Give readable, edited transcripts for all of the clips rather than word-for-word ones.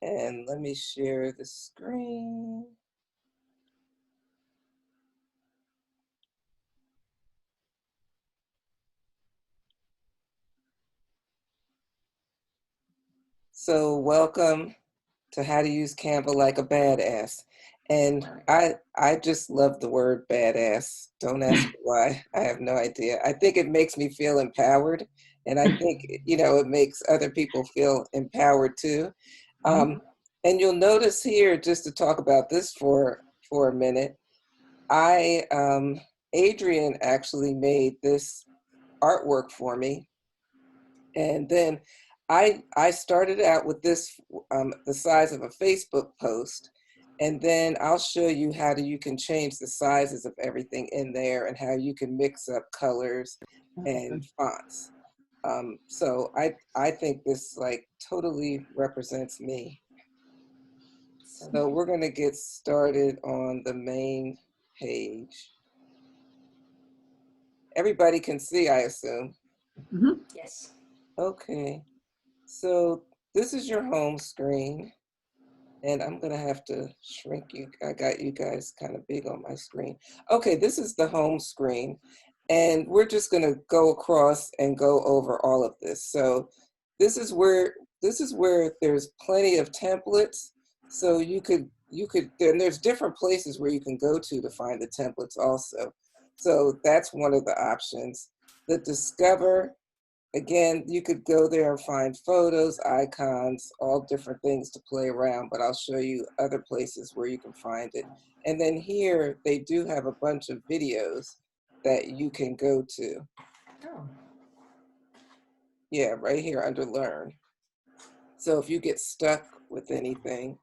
And let me share the screen. So welcome to How to Use Canva Like a Badass. And I just love the word badass. Don't ask me why. I have no idea. I think it makes me feel empowered. And I think, it makes other people feel empowered too. Um, and you'll notice here, just to talk about this for a minute, Adrian actually made this artwork for me. And then I started out with this the size of a Facebook post, and then I'll show you you can change the sizes of everything in there and how you can mix up colors and fonts. So I think this like totally represents me. So we're going to get started on the main page. Everybody can see, I assume. Yes. Okay, so this is your home screen. And I'm gonna have to shrink you. I got you guys kind of big on my screen. Okay, this is the home screen. And we're just gonna go across and go over all of this. So this is where there's plenty of templates. So and there's different places where you can go to find the templates also. So that's one of the options. The Discover, again, you could go there and find photos, icons, all different things to play around, but I'll show you other places where you can find it. And then here, they do have a bunch of videos that you can go to. Oh. Yeah, right here under Learn. So if you get stuck with anything,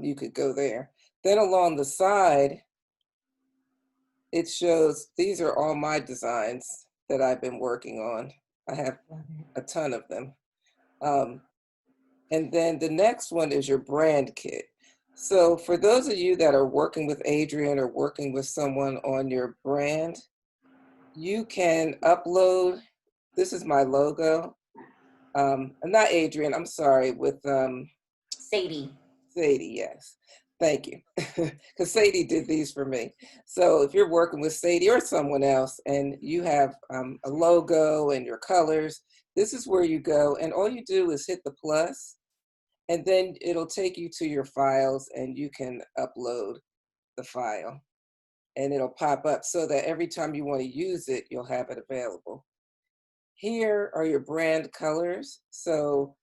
you could go there. Then along the side, it shows, these are all my designs that I've been working on. I have a ton of them. And then the next one is your brand kit. So for those of you that are working with Adrian or working with someone on your brand, you can upload, this is my logo. Not Adrian, I'm sorry, with Sadie. Sadie, yes. Thank you. Because Sadie did these for me. So if you're working with Sadie or someone else and you have a logo and your colors, this is where you go. And all you do is hit the plus, and then it'll take you to your files and you can upload the file. And it'll pop up so that every time you want to use it, you'll have it available. Here are your brand colors. So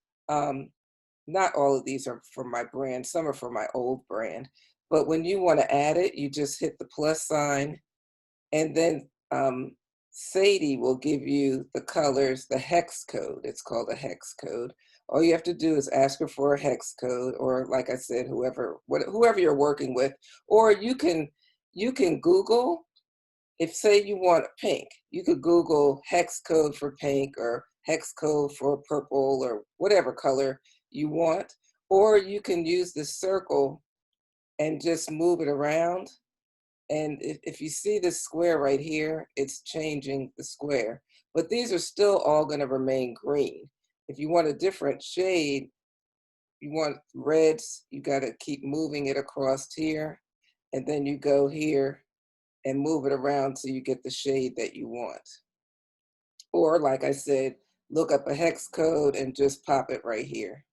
not all of these are for my brand, some are for my old brand. But when you want to add it, you just hit the plus sign, and then Sadie will give you the colors, the hex code. It's called a hex code. All you have to do is ask her for a hex code, or like I said, whoever you're working with, or you can Google. If say you want pink, you could Google hex code for pink or hex code for purple or whatever color you want, or you can use the circle and just move it around. And if you see this square right here, it's changing the square. But these are still all going to remain green. If you want a different shade, you want reds, you got to keep moving it across here. And then you go here and move it around till you get the shade that you want. Or like I said, look up a hex code and just pop it right here.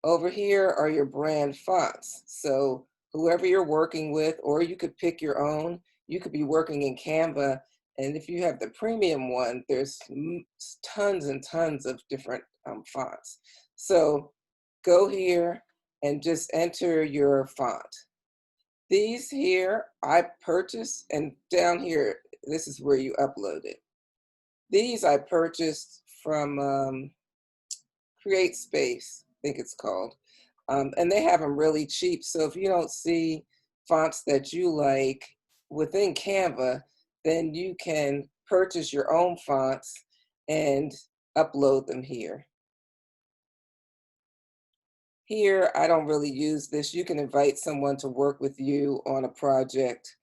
Over here are your brand fonts. So whoever you're working with, or you could pick your own. You could be working in Canva, and if you have the premium one, there's tons and tons of different fonts. So go here and just enter your font. These here I purchased, and down here, this is where you upload it. These I purchased from Create Space, I think it's called. And they have them really cheap. So if you don't see fonts that you like within Canva, then you can purchase your own fonts and upload them here. Here, I don't really use this. You can invite someone to work with you on a project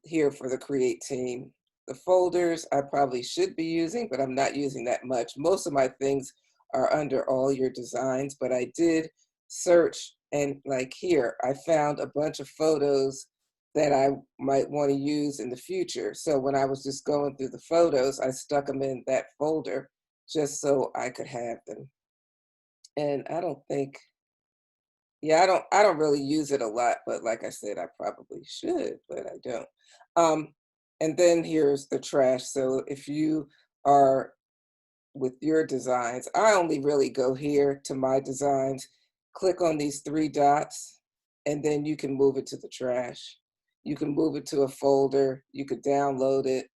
here for the Create team. The folders I probably should be using, but I'm not using that much. Most of my things are under all your designs, but I did search, and like here, I found a bunch of photos that I might want to use in the future. So when I was just going through the photos, I stuck them in that folder just so I could have them. And I don't think, yeah, I don't really use it a lot, but like I said, I probably should, but I don't. Um, and then here's the trash. So if you are with your designs, I only really go here to my designs, click on these three dots, and then you can move it to the trash. You can move it to a folder, you could download it.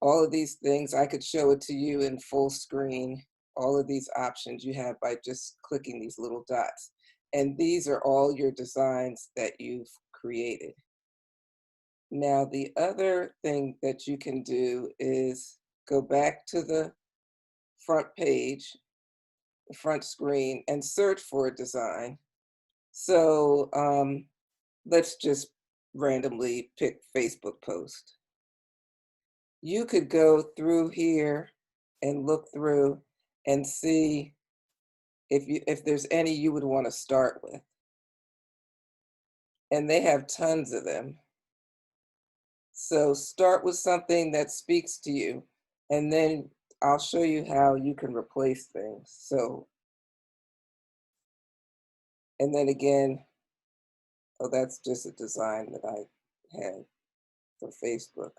All of these things, I could show it to you in full screen. All of these options you have by just clicking these little dots. And these are all your designs that you've created. Now, the other thing that you can do is go back to the front page, the front screen, and search for a design. So let's just randomly pick Facebook post. You could go through here and look through and see if there's any you would want to start with. And they have tons of them. So start with something that speaks to you, and then I'll show you how you can replace things. So, and then again, oh, that's just a design that I had for Facebook.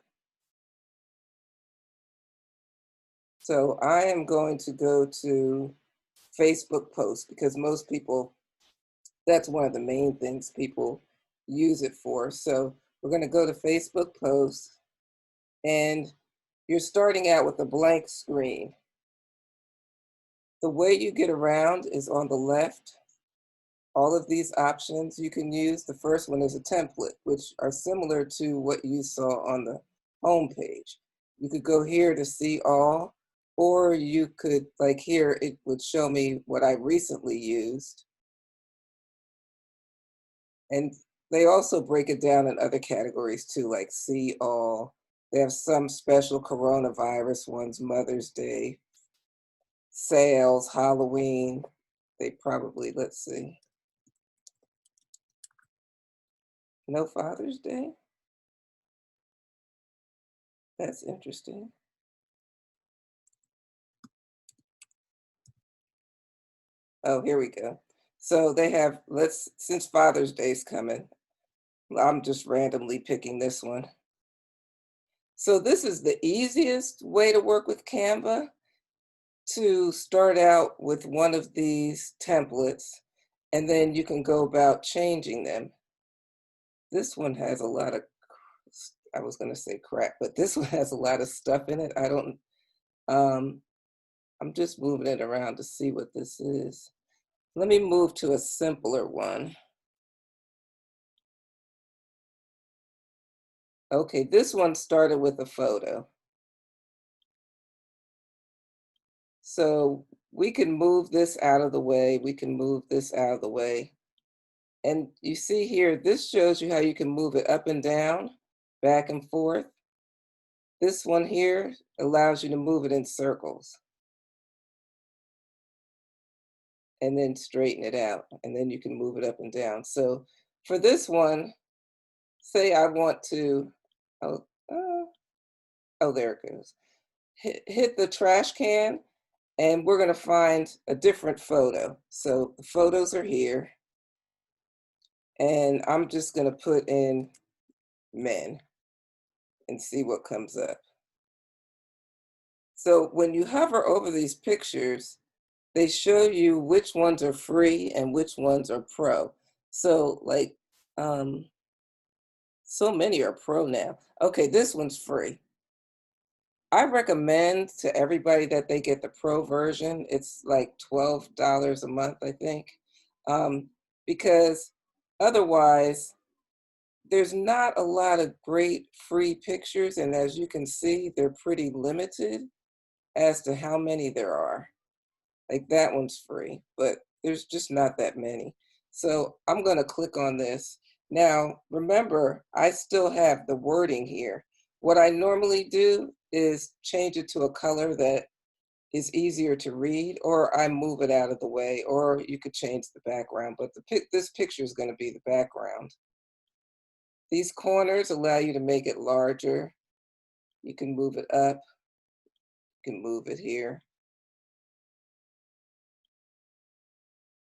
So I am going to go to Facebook posts because most people, that's one of the main things people use it for. So we're going to go to Facebook posts, and you're starting out with a blank screen. The way you get around is on the left. All of these options you can use. The first one is a template, which are similar to what you saw on the home page. You could go here to see all, or you could, like here, it would show me what I recently used. And they also break it down in other categories too, like see all. They have some special coronavirus ones, Mother's Day, sales, Halloween. They probably, let's see, no Father's Day? That's interesting. Oh, here we go. So they have, since Father's Day's coming, I'm just randomly picking this one. So this is the easiest way to work with Canva, to start out with one of these templates, and then you can go about changing them. This one has a lot of, I was gonna say crap, but this one has a lot of stuff in it. I don't, I'm just moving it around to see what this is. Let me move to a simpler one. Okay, this one started with a photo. So we can move this out of the way. We can move this out of the way. And you see here, this shows you how you can move it up and down, back and forth. This one here allows you to move it in circles and then straighten it out. And then you can move it up and down. So for this one, say I want to, oh, oh, there it goes. Hit the trash can, and we're going to find a different photo. So the photos are here, and I'm just going to put in men and see what comes up. So when you hover over these pictures, they show you which ones are free and which ones are pro. So like, so many are pro now. Okay, this one's free. I recommend to everybody that they get the pro version. It's like $12 a month, I think, because otherwise there's not a lot of great free pictures. And as you can see, they're pretty limited as to how many there are. Like that one's free, but there's just not that many. So I'm going to click on this. Now, remember, I still have the wording here. What I normally do is change it to a color that is easier to read, or I move it out of the way, or you could change the background, but this picture is going to be the background. These corners allow you to make it larger. You can move it up, you can move it here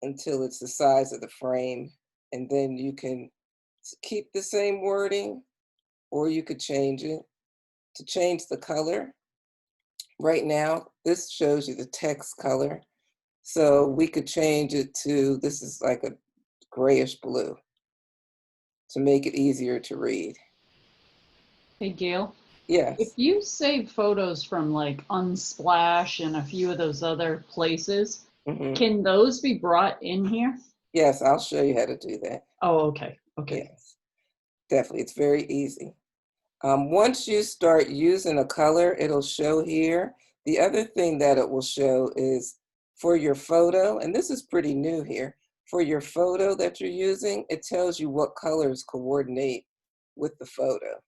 until it's the size of the frame, and then you can keep the same wording, or you could change it. To change the color, right now, this shows you the text color. So we could change it to, this is like a grayish blue to make it easier to read. Hey, Gail. If Yes. you save photos from like Unsplash and a few of those other places, Hmm. can those be brought in here? Yes, I'll show you how to do that. Oh, okay. Okay. Yes, definitely. It's very easy. Once you start using a color, it'll show here. The other thing that it will show is for your photo, and this is pretty new here, for your photo that you're using, it tells you what colors coordinate with the photo.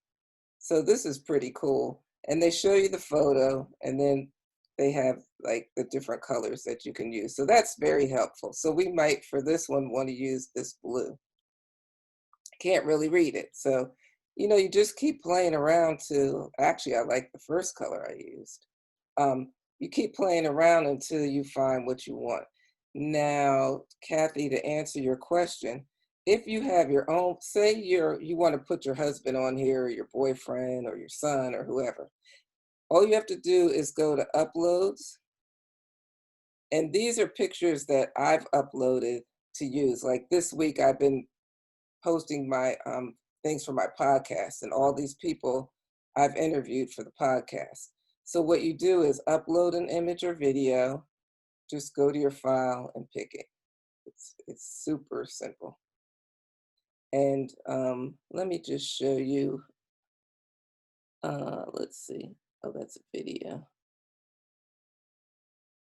So this is pretty cool. And they show you the photo, and then they have like the different colors that you can use. So that's very helpful. So we might, for this one, want to use this blue. Can't really read it. So, you just keep playing around to, actually, I like the first color I used. You keep playing around until you find what you want. Now, Kathy, to answer your question, if you have your own, say you want to put your husband on here, or your boyfriend, or your son, or whoever, all you have to do is go to uploads. And these are pictures that I've uploaded to use. Like this week, I've been posting my things for my podcast, and all these people I've interviewed for the podcast. So what you do is upload an image or video, just go to your file and pick it. It's super simple. And let me just show you, let's see, oh, that's a video.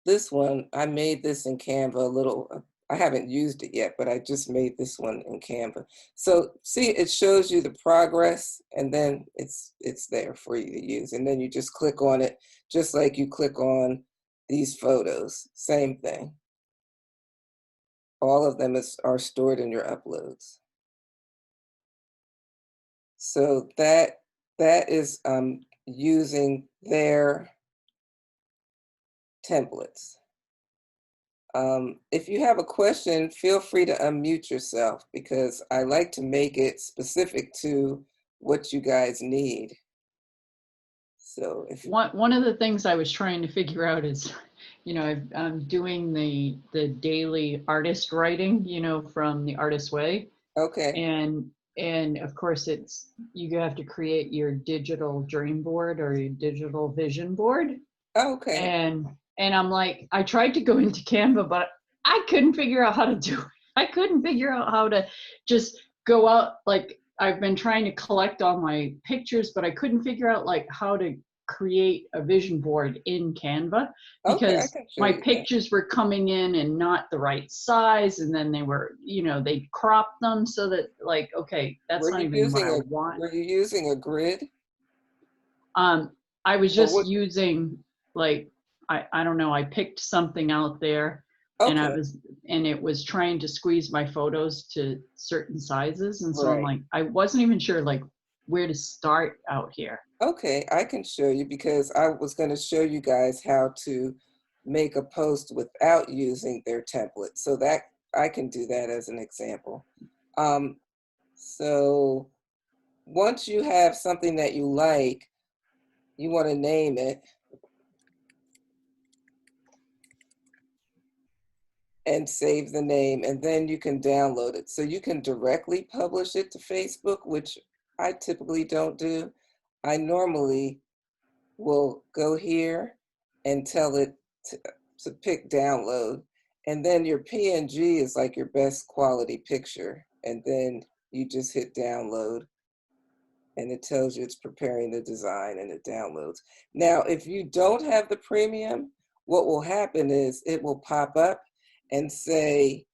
This one, I made this in Canva a little, I haven't used it yet, but I just made this one in Canva. So see, it shows you the progress, and then it's there for you to use. And then you just click on it, just like you click on these photos, same thing. All of them are stored in your uploads. So that is using their templates. If you have a question, feel free to unmute yourself, because I like to make it specific to what you guys need. So if One of the things I was trying to figure out is, I'm doing the daily artist writing, from the Artist Way. okay, And of course you have to create your digital dream board or your digital vision board. okay, And I'm like, I tried to go into Canva, but I couldn't figure out how to do it. I couldn't figure out how to just go out. Like, I've been trying to collect all my pictures, but I couldn't figure out like how to create a vision board in Canva, okay, I because can show my you that. pictures were coming in and not the right size, and then they were, they cropped them so that, like, okay, that's not even what I want. Were you using a grid? I was Or just what? using, like, I don't know, I picked something out there, and Okay, it was trying to squeeze my photos to certain sizes. And so I'm right. like, I wasn't even sure like where to start out here. Okay, I can show you, because I was going to show you guys how to make a post without using their template. So that I can do that as an example. So once you have something that you like, you want to name it and save the name, and then you can download it. So you can directly publish it to Facebook, which I typically don't do. I normally will go here and tell it to pick download. And then your PNG is like your best quality picture. And then you just hit download, and it tells you it's preparing the design, and it downloads. Now, if you don't have the premium, what will happen is it will pop up and say,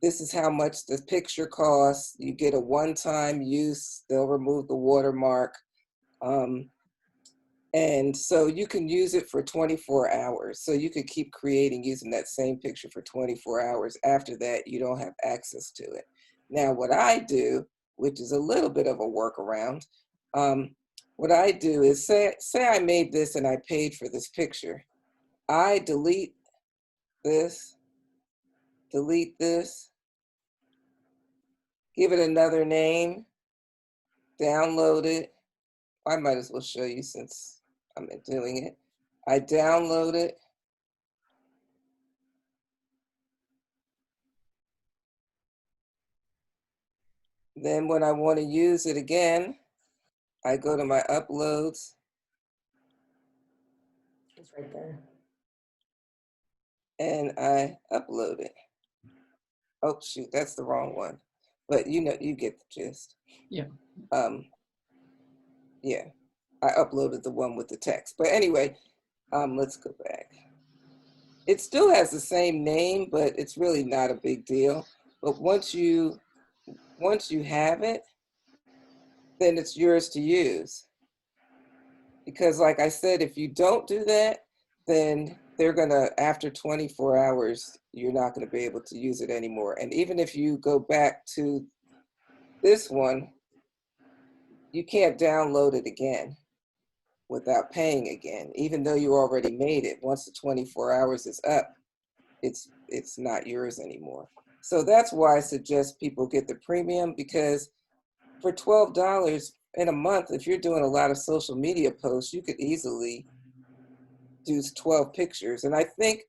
this is how much the picture costs. You get a one-time use. They'll remove the watermark. And so you can use it for 24 hours. So you could keep creating using that same picture for 24 hours. After that, you don't have access to it. Now, what I do, which is a little bit of a workaround, what I do is say I made this and I paid for this picture. I delete this, give it another name, download it. I might as well show you since I'm doing it. I download it. Then when I want to use it again, I go to my uploads. It's right there. And I upload it. Oh shoot, that's the wrong one. But you know, you get the gist. Yeah. Yeah, I uploaded the one with the text. But anyway, let's go back. It still has the same name, but it's really not a big deal. But once you have it, then it's yours to use. Because like I said, if you don't do that, then they're gonna, after 24 hours, you're not gonna be able to use it anymore. And even if you go back to this one, you can't download it again without paying again, even though you already made it. Once the 24 hours is up, it's not yours anymore. So that's why I suggest people get the premium, because for $12 in a month, if you're doing a lot of social media posts, you could easily do 12 pictures. And I think,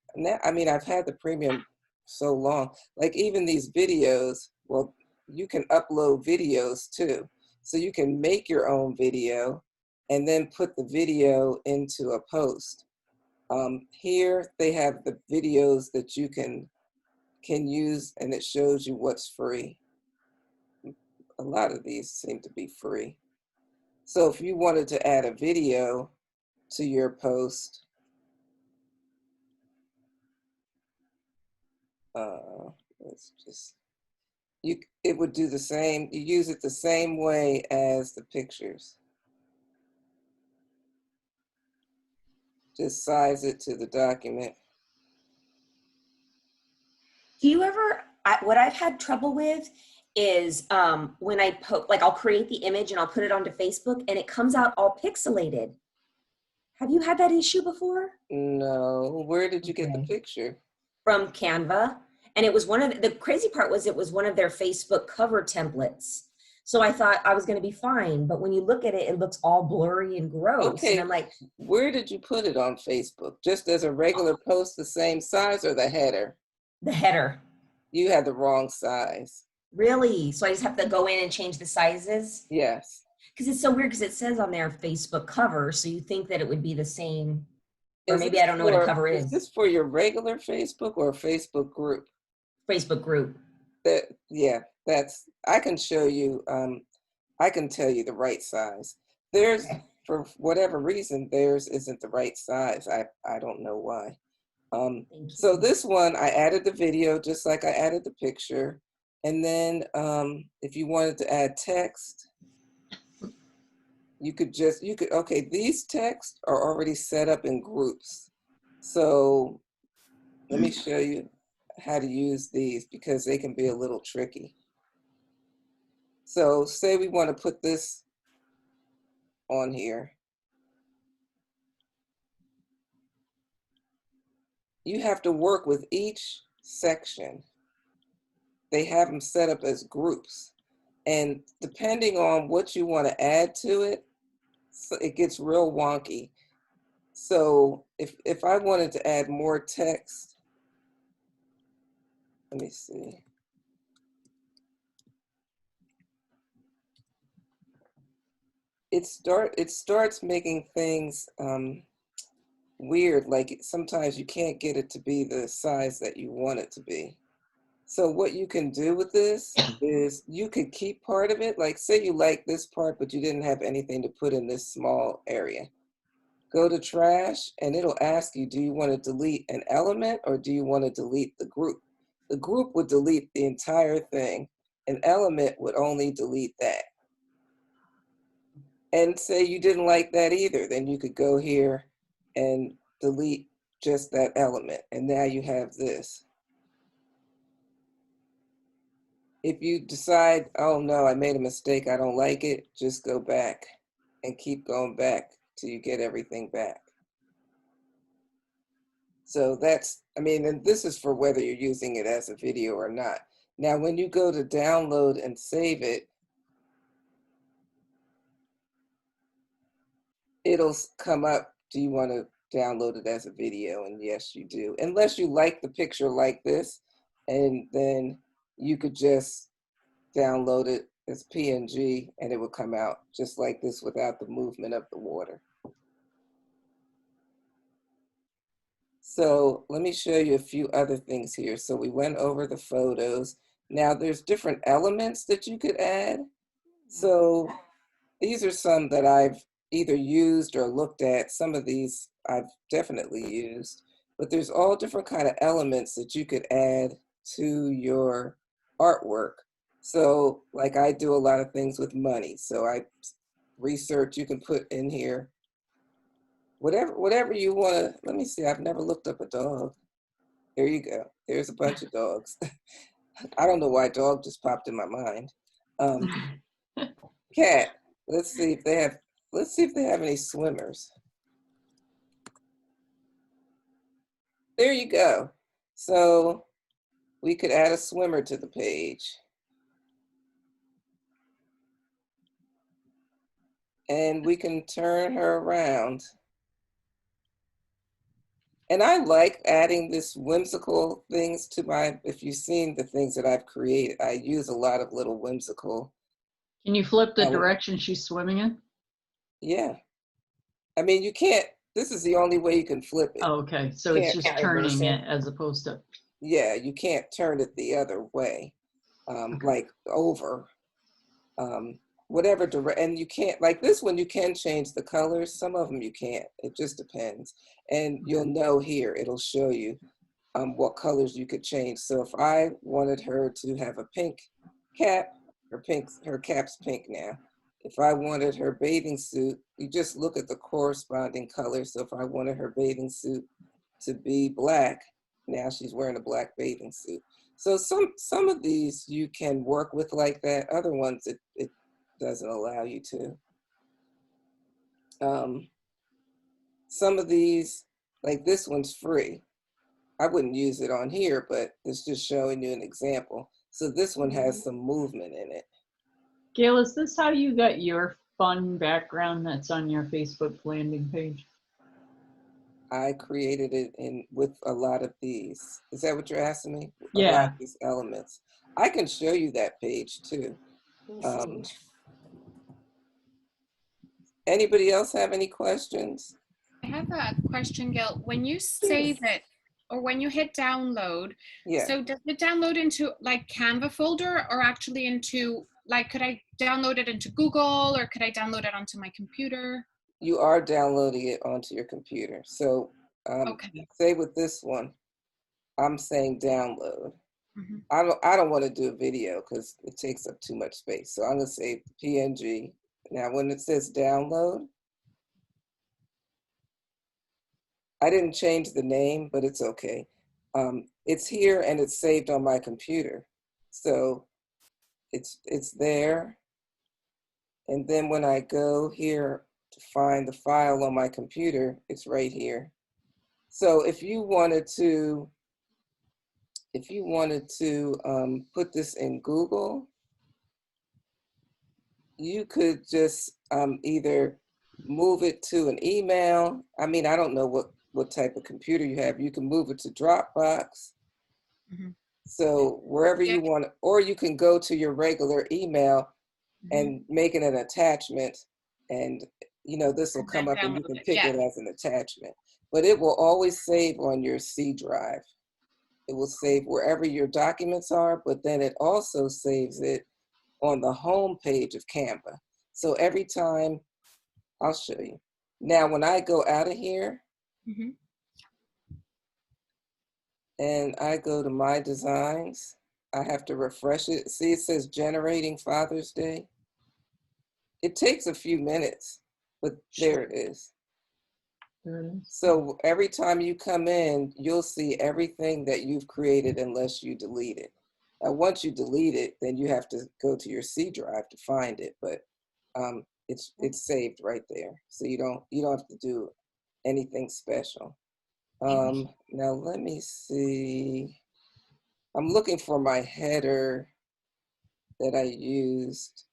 I mean, I've had the premium so long, like even these videos, well, you can upload videos too. So you can make your own video and then put the video into a post. Here they have the videos that you can use, and it shows you what's free. A lot of these seem to be free. So if you wanted to add a video to your post, let's just, it would do the same. You use it the same way as the pictures. Just size it to the document. Do you ever, what I've had trouble with is when I like I'll create the image and I'll put it onto Facebook and it comes out all pixelated. Have you had that issue before? No, where did you get the Okay. picture? From Canva. And it was one of the crazy part was it was one of their Facebook cover templates. So I thought I was going to be fine. But when you look at it, it looks all blurry and gross. And Okay, I'm like, where did you put it on Facebook? Just as a regular post the same size, or the header? the header. You had the wrong size. Really? So I just have to go in and change the sizes? Yes. Because it's so weird because it says on their Facebook cover. So you think that it would be the same. Or Is maybe this I don't know what a cover is is. this for your regular Facebook or a Facebook group? Facebook group. Yeah, I can show you, I can tell you the right size. There's, Okay. for whatever reason, theirs isn't the right size. I don't know why. Thank So you. this one, I added the video just like I added the picture. And then if you wanted to add text, you could, okay, these texts are already set up in groups. So let me show you how to use these, because they can be a little tricky. So say we want to put this on here. You have to work with each section. They have them set up as groups. And depending on what you want to add to it, so it gets real wonky. So if I wanted to add more text, let me see. It starts making things weird. Like sometimes you can't get it to be the size that you want it to be. So what you can do with this is you could keep part of it. Like say you like this part, but you didn't have anything to put in this small area. Go to trash and it'll ask you, do you want to delete an element or do you want to delete the group? The group would delete the entire thing. An element would only delete that. And say you didn't like that either, then you could go here and delete just that element. And now you have this. If you decide, oh no, I made a mistake, I don't like it, just go back and keep going back till you get everything back. So that's, I mean, and this is for whether you're using it as a video or not. Now, when you go to download and save it, it'll come up, do you want to download it as a video? And yes, you do. Unless you like the picture like this, and then you could just download it as PNG and it would come out just like this without the movement of the water. So let me show you a few other things here. So we went over the photos. Now there's different elements that you could add. So these are some that I've either used or looked at. Some of these I've definitely used, but there's all different kind of elements that you could add to your artwork. So like I do a lot of things with money. So I research, you can put in here whatever you want to. Let me see, I've never looked up a dog. There you go. There's a bunch of dogs. I don't know why dog just popped in my mind. Cat. Let's see if they have any swimmers. There you go. So we could add a swimmer to the page. And we can turn her around. And I like adding this whimsical things to my, if you've seen the things that I've created, I use a lot of little whimsical. Can you flip the direction she's swimming in? Yeah. I mean, you can't, this is the only way you can flip it. Oh, okay, so it's just turning it as opposed to. Yeah, you can't turn it the other way, Okay. like over. Whatever and you can't, like this one, you can change the colors. Some of them you can't. It just depends. And you'll know here, it'll show you what colors you could change. So if I wanted her to have a pink cap, her cap's pink now. If I wanted her bathing suit, you just look at the corresponding color. So if I wanted her bathing suit to be black, now she's wearing a black bathing suit. So some of these you can work with like that. Other ones it doesn't allow you to. Some of these, like this one's free. I wouldn't use it on here, but it's just showing you an example. So this one has some movement in it. Gail, is this how you got your fun background that's on your Facebook landing page? I created it with a lot of these. Is that what you're asking me? Yeah. A lot of these elements. I can show you that page too. Anybody else have any questions? I have a question, Gil. When you save it or when you hit download, Yeah. so does it download into like Canva folder or actually into, like, could I download it into Google or could I download it onto my computer? You are downloading it onto your computer. So Okay. say with this one, I'm saying download. Mm-hmm. I don't want to do a video because it takes up too much space. So I'm gonna say PNG. Now when it says download, I didn't change the name, but it's okay. It's here and it's saved on my computer. So it's there. And then when I go here to find the file on my computer, it's right here. So if you wanted to put this in Google, you could just either move it to an email. I mean, I don't know what type of computer you have. You can move it to Dropbox. Mm-hmm. So wherever you want, or you can go to your regular email and make it an attachment, and this will come up and you can pick it as an attachment. But it will always save on your C drive. It will save wherever your documents are, but then it also saves it on the home page of Canva. So every time, I'll show you. Now, when I go out of here and I go to my designs, I have to refresh it. See, it says generating Father's Day. It takes a few minutes, but there it is. There it is. So every time you come in, you'll see everything that you've created unless you delete it. Now, once you delete it, then you have to go to your C drive to find it, but it's saved right there. So you don't have to do anything special. Now let me see. I'm looking for my header that I used.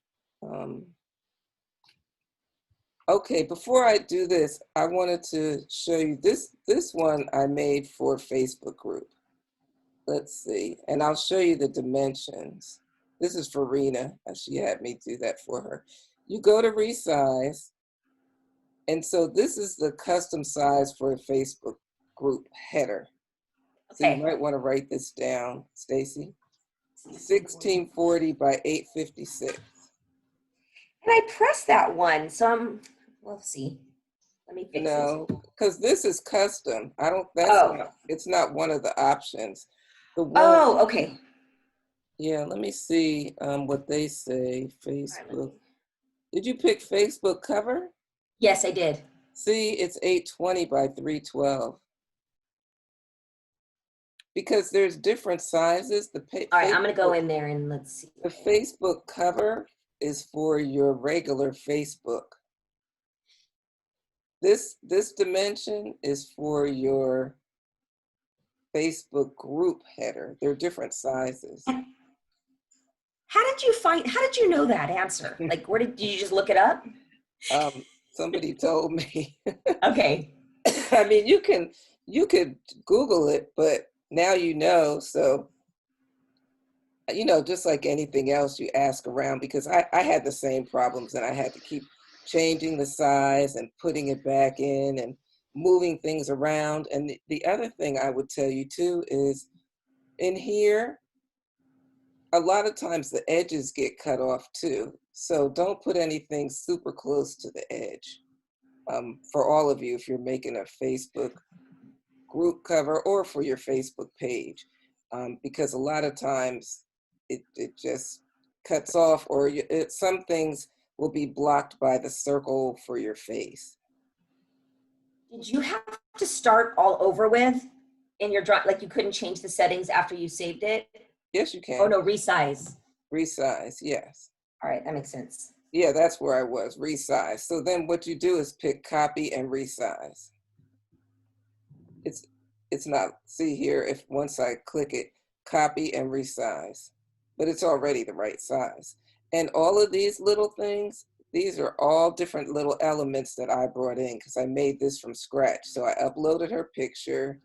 Okay, before I do this, I wanted to show you this one I made for a Facebook group. Let's see, and I'll show you the dimensions. This is for Rena, she had me do that for her. You go to resize, and so this is the custom size for a Facebook group header. So you might want to write this down, Stacy. 1640 by 856. And I pressed that one, so we'll see. Let me fix No, it. because this is custom. I don't, it's not one of the options. The one, Oh, okay. yeah, let me see what they say, Facebook. Did you pick Facebook cover? Yes, I did. See, it's 820 by 312. Because there's different sizes. All right, I'm gonna go in there and let's see. The Facebook cover is for your regular Facebook. This dimension is for your Facebook group header. They're different sizes. How did you know that answer? Like, did you just look it up? Somebody told me. Okay. I mean, you could Google it, but now you know. So, just like anything else, you ask around, because I had the same problems, and I had to keep changing the size and putting it back in and moving things around. And the other thing I would tell you too is, in here, a lot of times the edges get cut off too. So don't put anything super close to the edge. For all of you, if you're making a Facebook group cover or for your Facebook page, because a lot of times it just cuts off, or some things will be blocked by the circle for your face. Did you have to start all over with in your drawing? Like, you couldn't change the settings after you saved it? Yes, you can. Oh no, resize. Resize, yes. All right, that makes sense. Yeah, that's where I was, resize. So then what you do is pick copy and resize. It's not, see here, if once I click it, copy and resize, but it's already the right size. And all of these little things, these are all different little elements that I brought in because I made this from scratch. So I uploaded her picture,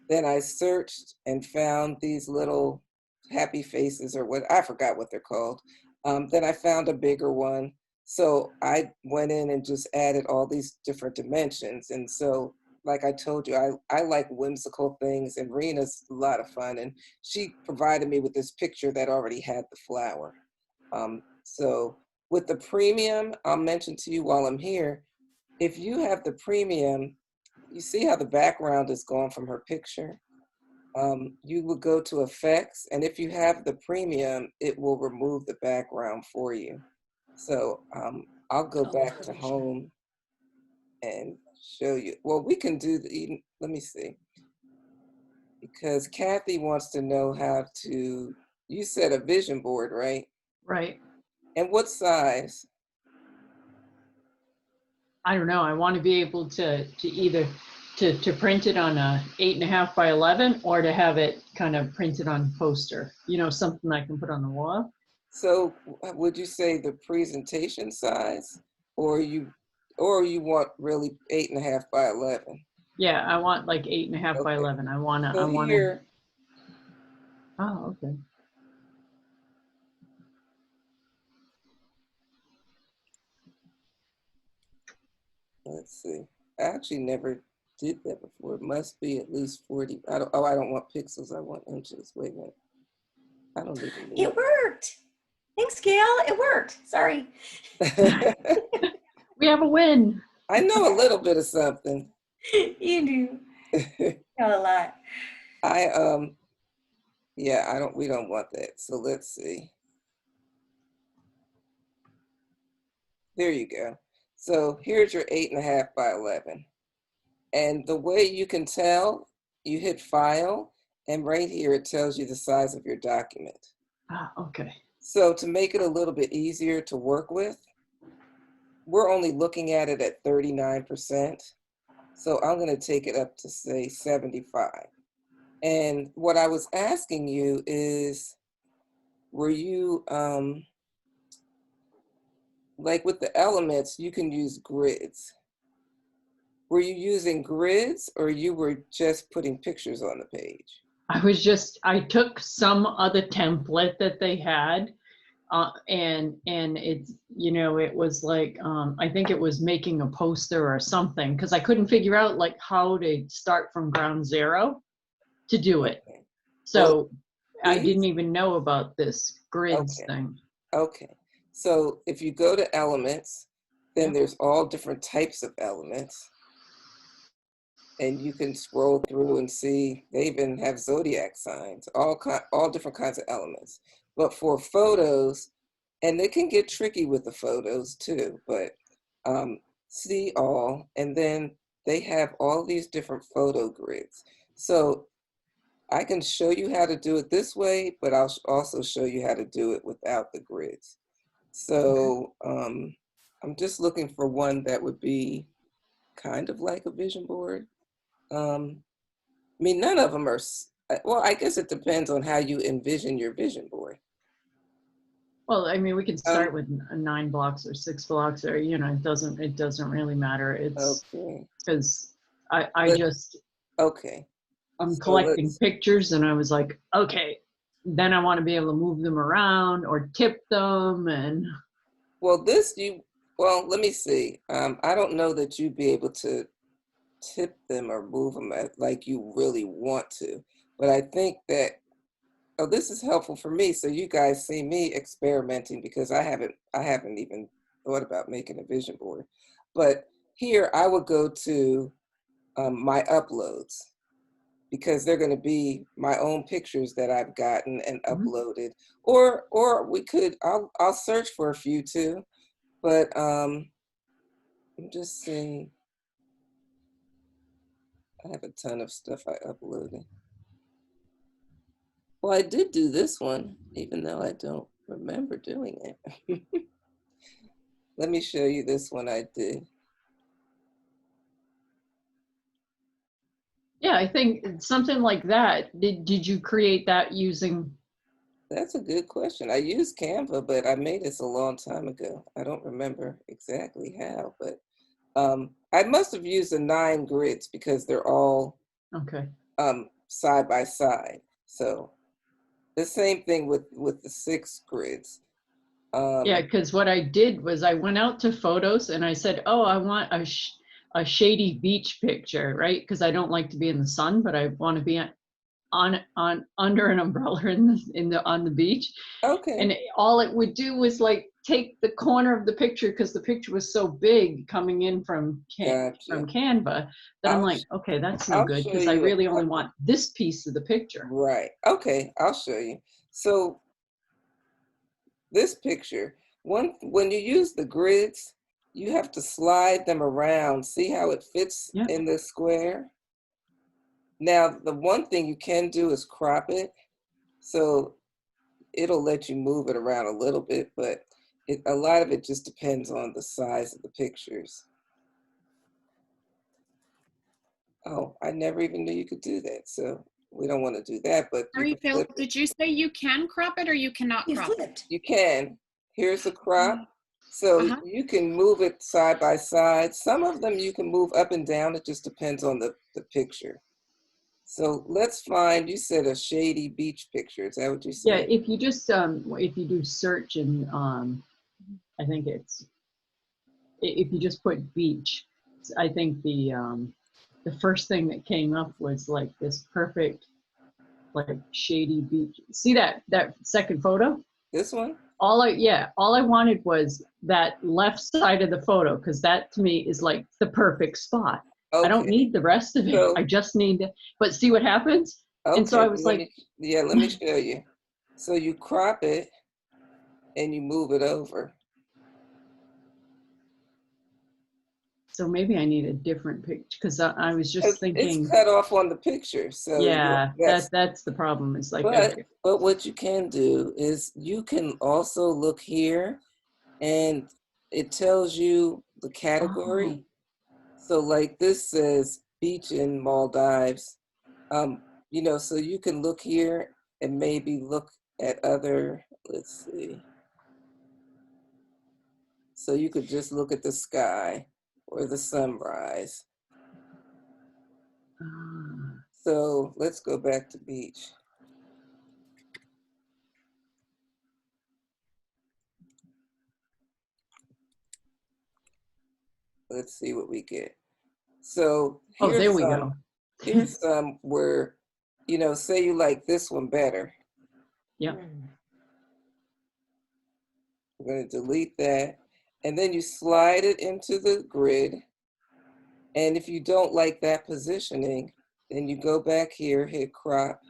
then I searched and found these little happy faces, or what, I forgot what they're called. Then I found a bigger one. So I went in and just added all these different dimensions. And so, like I told you, I like whimsical things, and Rena's a lot of fun. And she provided me with this picture that already had the flower. So with the premium, I'll mention to you while I'm here, if you have the premium, you see how the background is gone from her picture? You would go to effects, and if you have the premium, it will remove the background for you. So I'll go back to home and show you. Well, we can do let me see. Because Kathy wants to know how to, you said a vision board, right? Right. And what size? I don't know. I want to be able to either to print it on a 8.5 by 11, or to have it kind of printed on poster. Something I can put on the wall. So would you say the presentation size, or you want really 8.5 by 11? Yeah, I want like 8.5 by 11. I want to. Here. Oh, okay. Let's see. I actually never did that before. It must be at least 40. I don't want pixels. I want inches. Wait a minute. I don't even need it. worked. Thanks, Gail. It worked. Sorry. We have a win. I know a little bit of something. You do. Know a lot. We don't want that. So let's see. There you go. So here's your 8.5 by 11. And the way you can tell, you hit file, and right here it tells you the size of your document. Ah, okay. So to make it a little bit easier to work with, we're only looking at it at 39%. So I'm going to take it up to say 75. And what I was asking you is, were you, like with the elements, you can use grids. Were you using grids or you were just putting pictures on the page? I took some other template that they had, and it's, you know, it was like, I think it was making a poster or something, because I couldn't figure out like how to start from ground zero to do it. Okay. Well, So I these, didn't even know about this grids okay, thing. okay. So if you go to elements, then Yeah. there's all different types of elements. And you can scroll through and see they even have zodiac signs, all different kinds of elements. But for photos, and it can get tricky with the photos too, but see all, and then they have all these different photo grids. So I can show you how to do it this way, but I'll also show you how to do it without the grids. So I'm just looking for one that would be kind of like a vision board. I mean, none of them are, well, I guess it depends on how you envision your vision board. Well, I mean, we could Um, start with 9 blocks or 6 blocks, or, you know, it doesn't really matter. It's okay, because I but, just, okay, I'm so collecting pictures, and I was like, okay, then I want to be able to move them around or tip them. And well, well, let me see. I don't know that you'd be able to tip them or move them like you really want to, but I think that, oh, this is helpful for me. So you guys see me experimenting because I haven't even thought about making a vision board. But here I would go to my uploads because they're going to be my own pictures that I've gotten and uploaded. Or we could, I'll search for a few too, but I'm just seeing, I have a ton of stuff I uploaded. Well, I did do this one, even though I don't remember doing it. Let me show you this one I did. yeah, I think something like that. Did you create that using? That's a good question. I used Canva, but I made this a long time ago. I don't remember exactly how, but I must have used the 9 grids because they're all Okay. side by side. So the same thing with the 6 grids. Yeah, Um, because what I did was I went out to photos and I said, oh, I want a shady beach picture, right? Because I don't like to be in the sun, but I want to be on under an umbrella on the beach. okay, And all it would do was like take the corner of the picture, because the picture was so big coming in from gotcha. Canva, that I'm I'll like, okay, that's no I'll good, show because I you a really only couple. want this piece of the picture. Right. Okay, I'll show you. So this picture, when you use the grids, you have to slide them around. See how it fits Yeah. in the square? Now, the one thing you can do is crop it. So it'll let you move it around a little bit, but a lot of it just depends on the size of the pictures. Oh, I never even knew you could do that. So we don't want to do that, but you Sorry, can Phil, flip it. did you say you can crop it or you cannot You crop it? flipped. You can. Here's the crop. So Uh-huh. you can move it side by side. Some of them you can move up and down. It just depends on the picture. So let's find, you said a shady beach picture. Is that what you Yeah, said? if you just if you do search, and I think it's, if you just put beach, I think the first thing that came up was like this perfect, like shady beach. See that second photo? This one? All I wanted was that left side of the photo, because that to me is like the perfect spot. I don't Okay. need the rest of it. I So, just need, but see what happens? And so okay, I was like, let me show you. So you crop it and you move it over. So maybe I need a different picture because I was just It's thinking, cut off on the picture, so yeah, that's. that's the problem. It's like, But okay. but what you can do is you can also look here, and it tells you the Oh, category. So like this says beach in Maldives. Um, so you can look here and maybe look at other, let's see. So you could just look at the sky or the sunrise. ah. So let's go back to beach. Let's see what we get. So Oh, there we go. here's some where, say you like this one better. Yep. We're going to delete that. And then you slide it into the grid. And if you don't like that positioning, then you go back here, hit crop,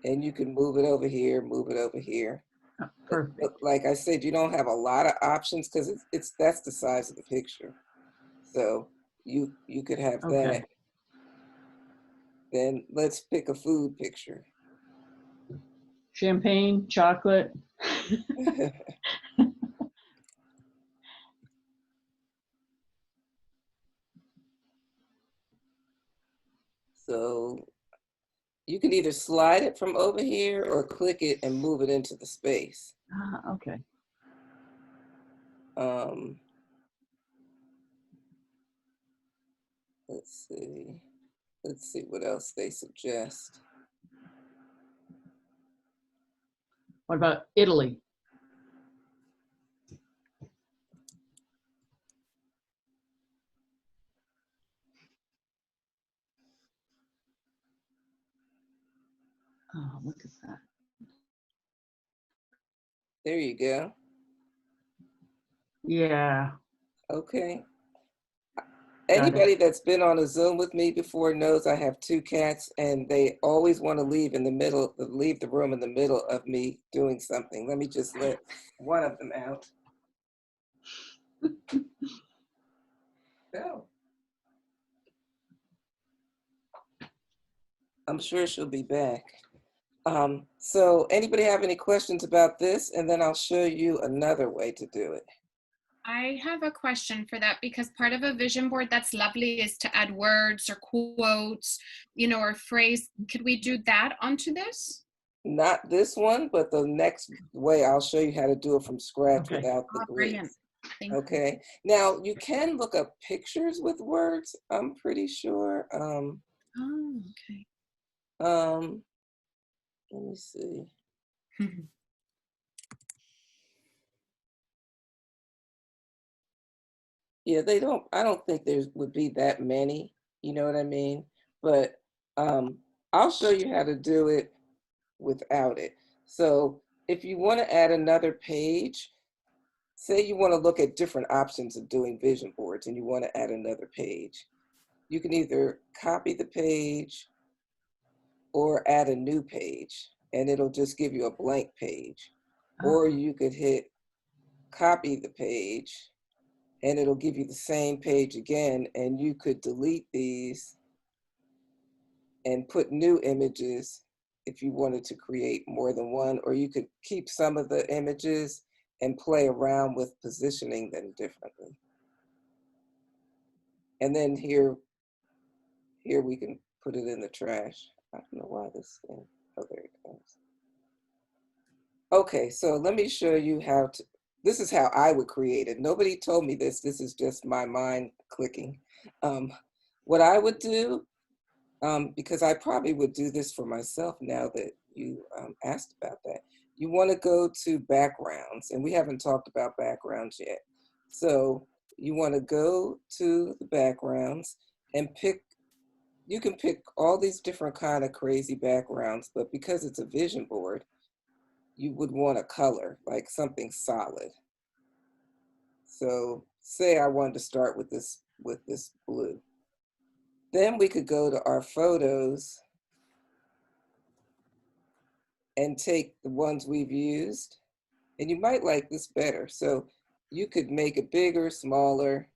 and you can move it over here, move it over here. Oh, But perfect. like I said, you don't have a lot of options because that's the size of the picture. So you could have Okay. that. Then let's pick a food picture. Champagne, chocolate. So you can either slide it from over here or click it and move it into the space. Ah, okay. Um, let's see. Let's see what else they suggest. What about Italy? Oh, look at that. There you go. Yeah, Okay. got Anybody it. that's been on a Zoom with me before knows I have two cats and they always want to leave the room in the middle of me doing something. Let me just let one of them out. Go. I'm sure she'll be back. So anybody have any questions about this? And then I'll show you another way to do it. I have a question for that because part of a vision board that's lovely is to add words or quotes, or phrase. Could we do that onto this? Not this one, but the next way I'll show you how to do it from scratch Okay. without the Oh, brilliant. grids. Thank you. Okay. Now you can look up pictures with words, I'm pretty sure. Oh, okay. Let me see. Yeah, I don't think there would be that many, you know what I mean? But I'll show you how to do it without it. So if you want to add another page, say you want to look at different options of doing vision boards and you want to add another page, you can either copy the page or add a new page and it'll just give you a blank page. Or Oh, you could hit copy the page and it'll give you the same page again, and you could delete these and put new images if you wanted to create more than one, or you could keep some of the images and play around with positioning them differently. And then here we can put it in the trash. I don't know why this thing, oh, there it goes. Okay, so let me show you this is how I would create it. Nobody told me this. This is just my mind clicking. What I would do, because I probably would do this for myself now that you asked about that. You want to go to backgrounds, and we haven't talked about backgrounds yet. So you want to go to the backgrounds and you can pick all these different kind of crazy backgrounds, but because it's a vision board, you would want a color, like something solid. So say I wanted to start with this blue. Then we could go to our photos and take the ones we've used, and you might like this better. So you could make it bigger, smaller.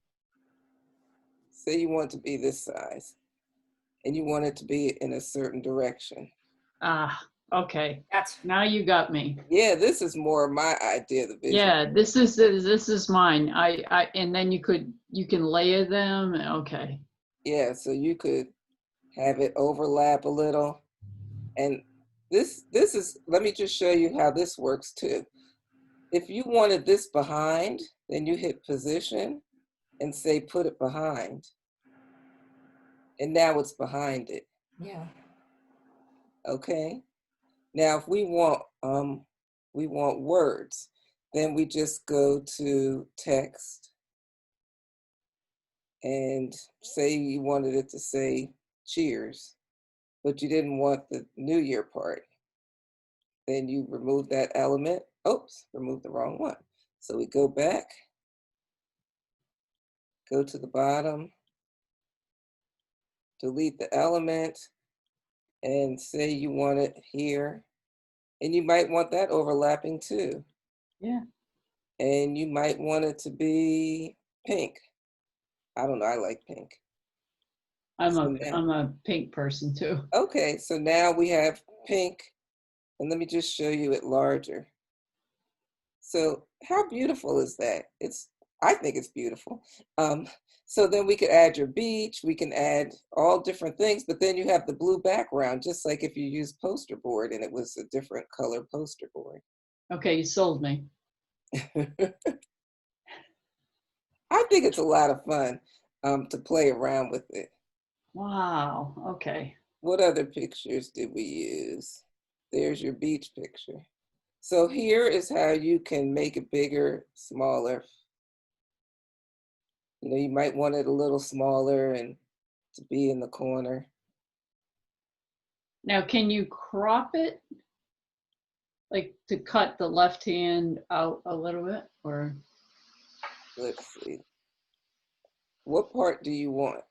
say you want it to be this size and you want it to be in a certain direction. Ah, okay. That's Now you got me. Yeah, this is more my idea of the vision. Yeah, this is mine. And then you can layer them. Okay. Yeah, so you could have it overlap a little. And this is, let me just show you how this works too. If you wanted this behind, then you hit position and say put it behind. And now it's behind it. yeah. Okay. Now if we want words, then we just go to text and say you wanted it to say cheers, but you didn't want the New Year part. Then you remove that element. Oops, remove the wrong one. So we go back, go to the bottom, delete the element, and say you want it here. And you might want that overlapping too. Yeah. And you might want it to be pink. I don't know, I like pink. I'm So now, a pink person too. okay, so now we have pink, and let me just show you it larger. So how beautiful is that? I think it's beautiful. So then we could add your beach, we can add all different things, but then you have the blue background, just like if you use poster board and it was a different color poster board. Okay, you sold me. I think it's a lot of fun to play around with it. Wow. Okay. What other pictures did we use? There's your beach picture. So here is how you can make it bigger, smaller. You know, you might want it a little smaller and to be in the corner. Now, can you crop it? Like to cut the left hand out a little bit, or? Let's see. What part do you want?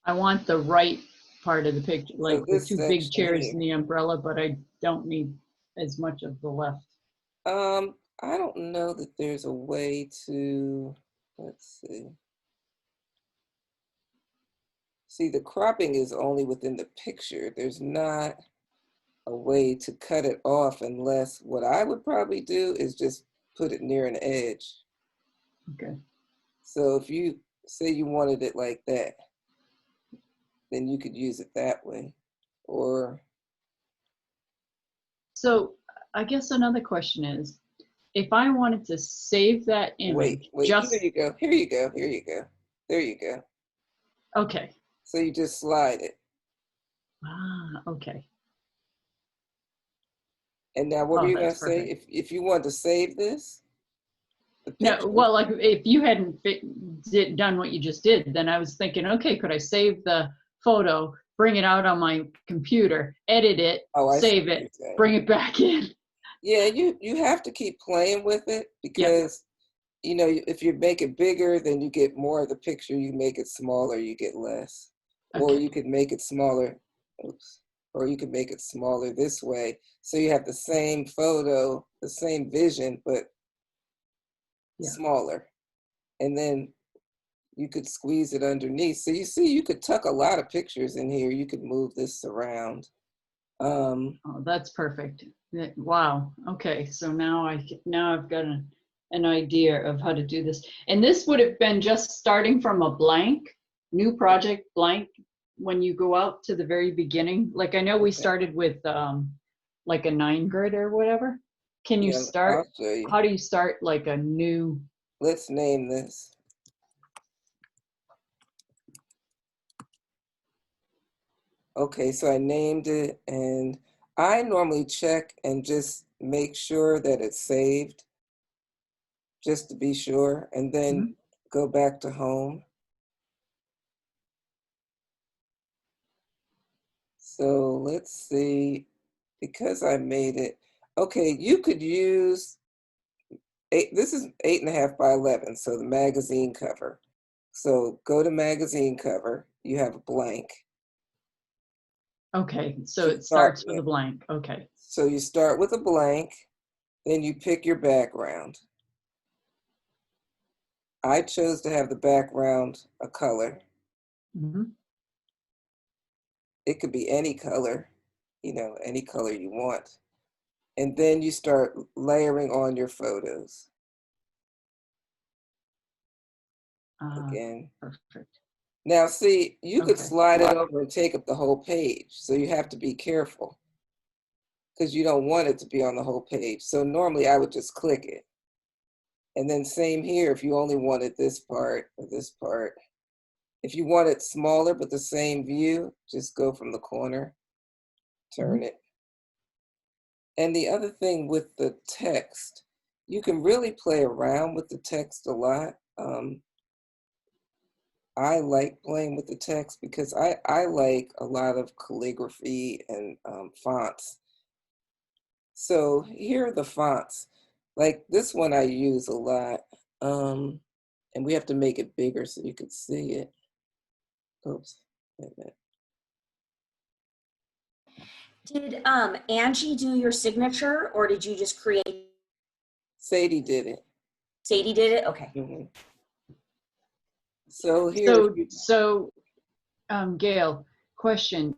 I want the right part of the picture, So like the this two big section chairs here. and the umbrella, but I don't need as much of the left. I don't know that there's a way to, let's see. See, the cropping is only within the picture. There's not a way to cut it off unless what I would probably do is just put it near an edge. Okay. So if you say you wanted it like that, then you could use it that way. Or So I guess another question is, if I wanted to save that image, wait, here you go, here you go, here you go. There you go. Okay. So you just slide it. Ah, okay. And now what were Oh, you gonna that's say? perfect. If you want to save this, the No, picture, well, like if you hadn't done what you just did, then I was thinking, okay, could I save the photo, bring it out on my computer, edit it, oh, I see save what it, you're saying. bring it back in? Yeah, you have to keep playing with it because you know, if you make it bigger, then you get more of the picture. You make it smaller, you get less. Or you Okay. could make it smaller, oops, or you could make it smaller this way. So you have the same photo, the same vision, but Yeah. smaller. And then you could squeeze it underneath. So you see, you could tuck a lot of pictures in here. You could move this around. Oh, that's perfect. Wow. Okay. So now I've got an idea of how to do this. And this would have been just starting from a blank, new project blank, when you go out to the very beginning. Like I know we Okay. started with like a 9 grid or whatever. Can you Yeah, start? I'll show you. How do you start like a new? Let's name this. Okay, so I named it, and I normally check and just make sure that it's saved, just to be sure, and then go back to home. So let's see, because I made it, okay, you could use, this is 8.5 by 11, so the magazine cover. So go to magazine cover, you have a blank. Okay, so it Start starts with a blank. Okay. So you start with a blank, then you pick your background. I chose to have the background a color. Mhm. It could be any color, you know, any color you want. And then you start layering on your photos again. Perfect. Now, see, you could Okay. slide it over and take up the whole page. So you have to be careful because you don't want it to be on the whole page. So normally I would just click it. And then same here, if you only wanted this part or this part. If you want it smaller but the same view, just go from the corner, turn it. And the other thing with the text, you can really play around with the text a lot. I like playing with the text because I like a lot of calligraphy and fonts. So here are the fonts. Like this one I use a lot. And we have to make it bigger so you could see it. Oops, wait a minute. Did Angie do your signature, or did you just create? Sadie did it. Sadie did it? Okay. Mhm. So here, So Gail, question.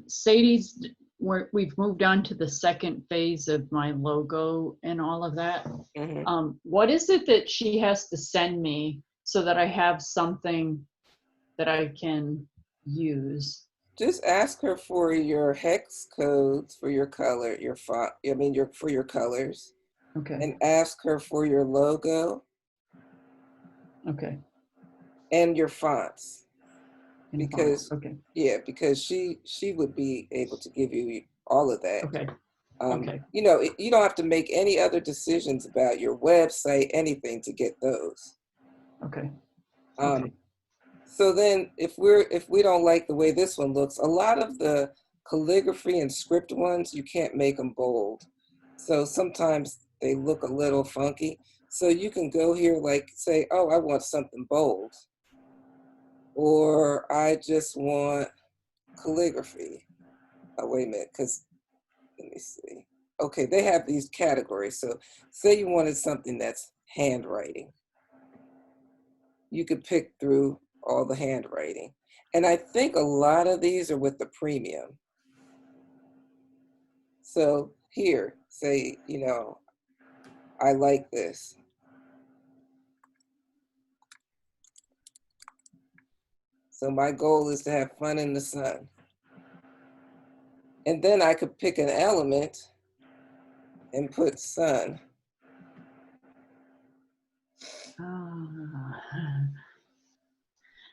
Sadie's, we've moved on to the second phase of my logo and all of that. mhm. What is it that she has to send me so that I have something that I can use? Just ask her for your hex codes for your color, your font, I mean, for your colors, Okay. and ask her for your logo Okay. and your fonts. And fonts. Because, Okay. yeah, because she would be able to give you all of that. Okay. Okay. You know, you don't have to make any other decisions about your website, anything to get those. Okay. Um, So then if we don't like the way this one looks, a lot of the calligraphy and script ones, you can't make them bold. So sometimes they look a little funky. So you can go here like say, oh, I want something bold. Or I just want calligraphy. Oh, wait a minute, because let me see. Okay, they have these categories. So say you wanted something that's handwriting. You could pick through all the handwriting. And I think a lot of these are with the premium. So here, say, you know, I like this. So my goal is to have fun in the sun. And then I could pick an element and put sun.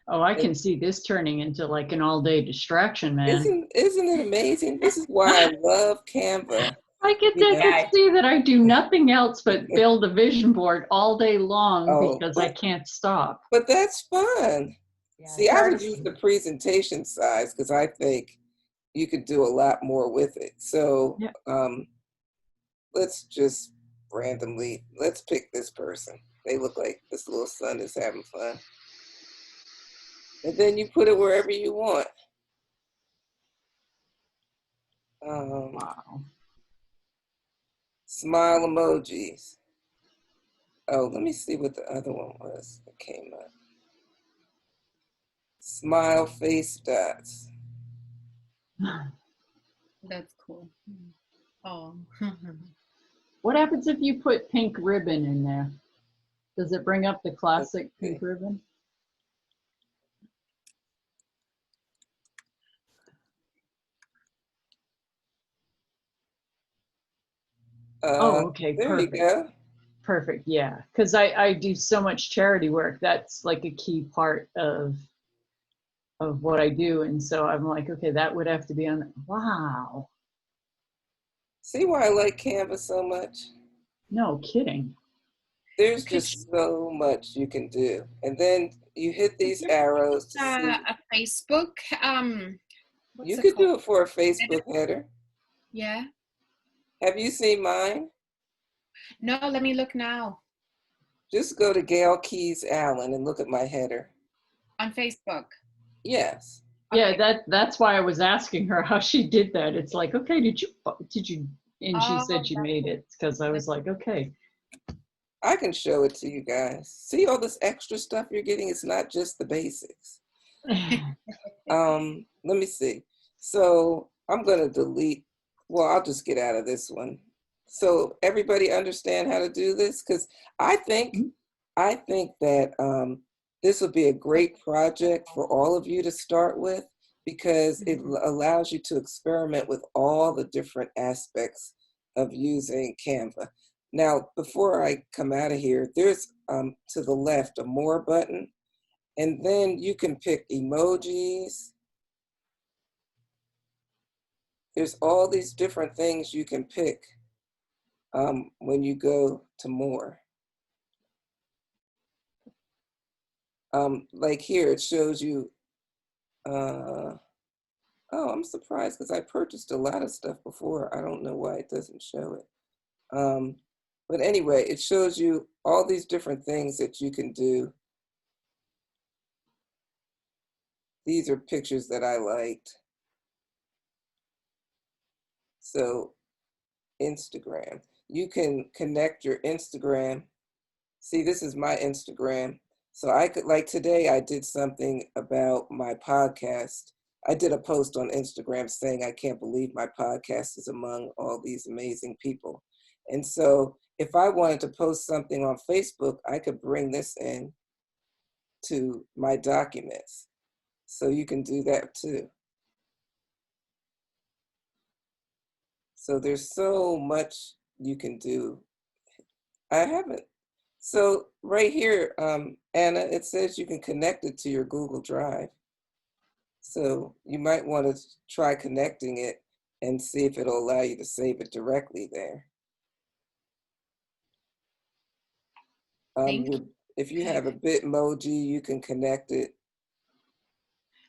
Oh, I And can see this turning into like an all-day distraction, man. isn't it amazing? This is why I love Canva. I You know? can see that I do nothing else but build a vision board all day long Oh, because I can't stop. but that's fun. Yeah, See, it's I hard would to use see. the presentation size because I think you could do a lot more with it. So Yeah. let's just let's pick this person. They look like this little son is having fun. And then you put it wherever you want. Wow. Smile emojis. Oh, let me see what the other one was that came up. Smile face dots. That's cool. Oh. What happens if you put pink ribbon in there? Does it bring up the classic Okay. pink ribbon? Oh, okay, There you perfect. go. Perfect, yeah. Because I do so much charity work. That's like a key part of what I do. And so I'm like, okay, that would have to be on. Wow. See why I like Canva so much? No kidding. There's Could you, just so much you can do. And then you hit could these you arrows to use see. a Facebook? What's You it could called? do it for a Facebook header. Yeah. Have you seen mine? No, let me look now Just go to Gail Keys Allen and look at my header. on Facebook. Yes. Yeah, Okay. that's why I was asking her how she did that. It's like, okay, did you, and she Oh, said she made it because I was like, okay. I can show it to you guys. See all this extra stuff you're getting? It's not just the basics. Let me see. So I'm going to delete, well, I'll just get out of this one. So everybody understand how to do this? Because I think, I think that this would be a great project for all of you to start with because it allows you to experiment with all the different aspects of using Canva. Now, before I come out of here, there's to the left a more button, and then you can pick emojis. There's all these different things you can pick when you go to more. Like here, it shows you, oh, I'm surprised because I purchased a lot of stuff before. I don't know why it doesn't show it. But anyway, it shows you all these different things that you can do. These are pictures that I liked. So Instagram, you can connect your Instagram. See, this is my Instagram. So I could, like today, I did something about my podcast. I did a post on Instagram saying, I can't believe my podcast is among all these amazing people. And so if I wanted to post something on Facebook, I could bring this in to my documents. So you can do that too. So there's so much you can do. I haven't. So right here, Anna, it says you can connect it to your Google Drive. So you might want to try connecting it and see if it'll allow you to save it directly there. Thank you. If you have a Bitmoji, you can connect it.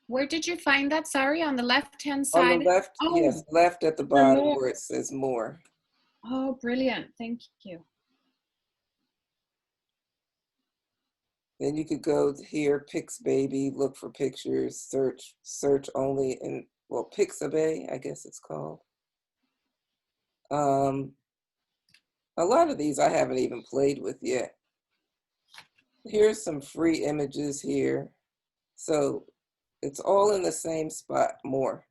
Where did you find that? Sorry, on the left-hand On side? the left, Oh, yes, left at the for bottom more. where it says more. Oh, brilliant. Thank you. Then you could go here, Pixbaby, look for pictures, search only in, well, Pixabay, I guess it's called. A lot of these I haven't even played with yet. Here's some free images here. So it's all in the same spot, more.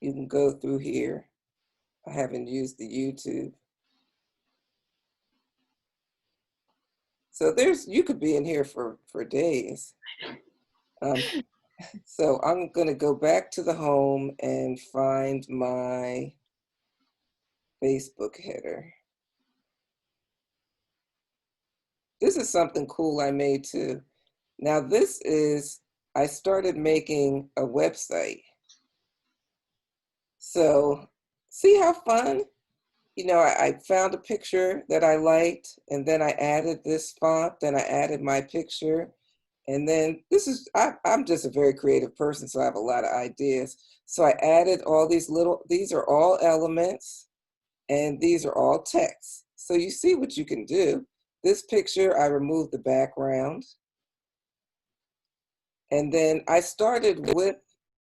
You can go through here. I haven't used the YouTube. So you could be in here for days. So I'm gonna go back to the home and find my Facebook header. This is something cool I made too. Now I started making a website. So see how fun? You know, I found a picture that I liked, and then I added this font, then I added my picture. And then I'm just a very creative person, so I have a lot of ideas. So I added all these these are all elements, and these are all text. So you see what you can do. This picture, I removed the background. And then I started with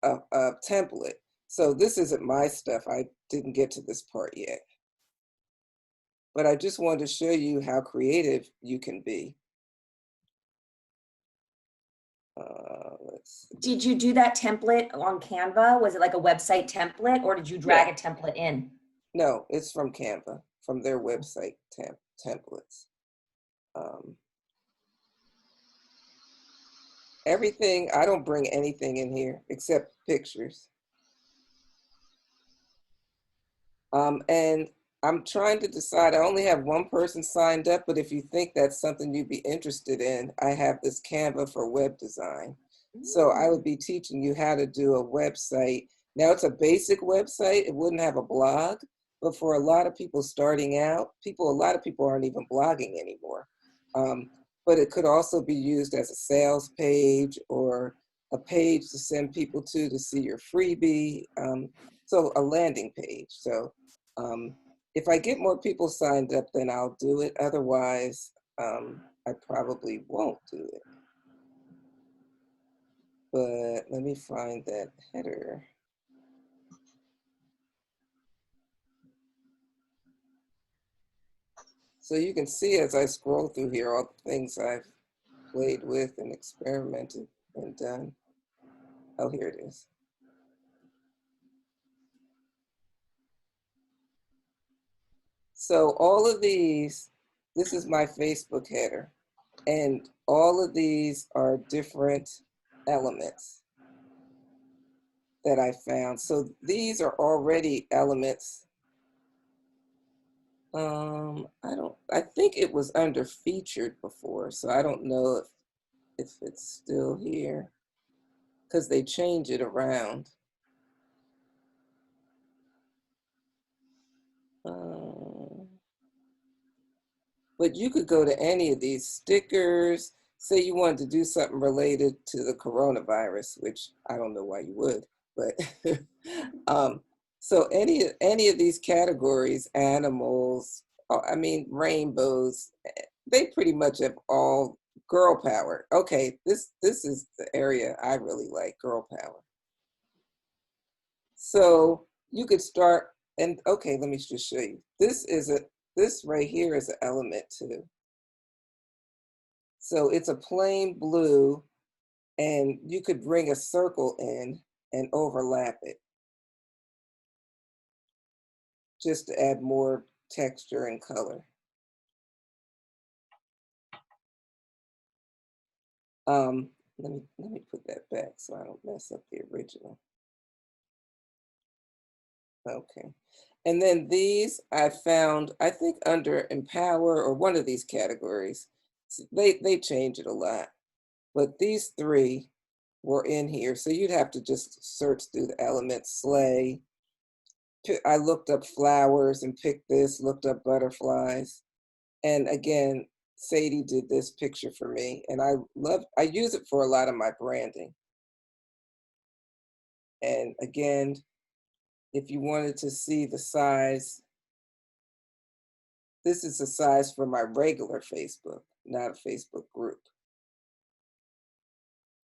a template. So this isn't my stuff. I didn't get to this part yet. But I just wanted to show you how creative you can be. Let's see. Did you do that template on Canva? Was it like a website template or did you drag a template in? No, it's from Canva, from their website templates. Everything, I don't bring anything in here except pictures. And I'm trying to decide, I only have one person signed up, but if you think that's something you'd be interested in, I have this Canva for web design. So I would be teaching you how to do a website. Now it's a basic website, it wouldn't have a blog, but for a lot of people starting out, a lot of people aren't even blogging anymore. But it could also be used as a sales page or a page to send people to see your freebie. So a landing page. So if I get more people signed up, then I'll do it. Otherwise, I probably won't do it. But let me find that header. So you can see as I scroll through here, all the things I've played with and experimented. and done. Oh, here it is. So all of these, this is my Facebook header, and all of these are different elements that I found. So these are already elements. I think it was under featured before, so I don't know if it's still here because they change it around. But you could go to any of these stickers. Say you wanted to do something related to the coronavirus, which I don't know why you would, but so any of these categories, animals, I mean rainbows, they pretty much have all girl power. Okay, this is the area I really like, girl power. So you could start, and okay, let me just show you. This right here is an element too. So it's a plain blue, and you could bring a circle in and overlap it just to add more texture and color. Let me put that back so I don't mess up the original. Okay. And then these I found, I think under Empower or one of these categories. They change it a lot. But these three were in here. So you'd have to just search through the elements, sleigh. I looked up flowers and picked this, looked up butterflies. And again, Sadie did this picture for me, and I use it for a lot of my branding. And again, if you wanted to see the size, this is the size for my regular Facebook, not a Facebook group.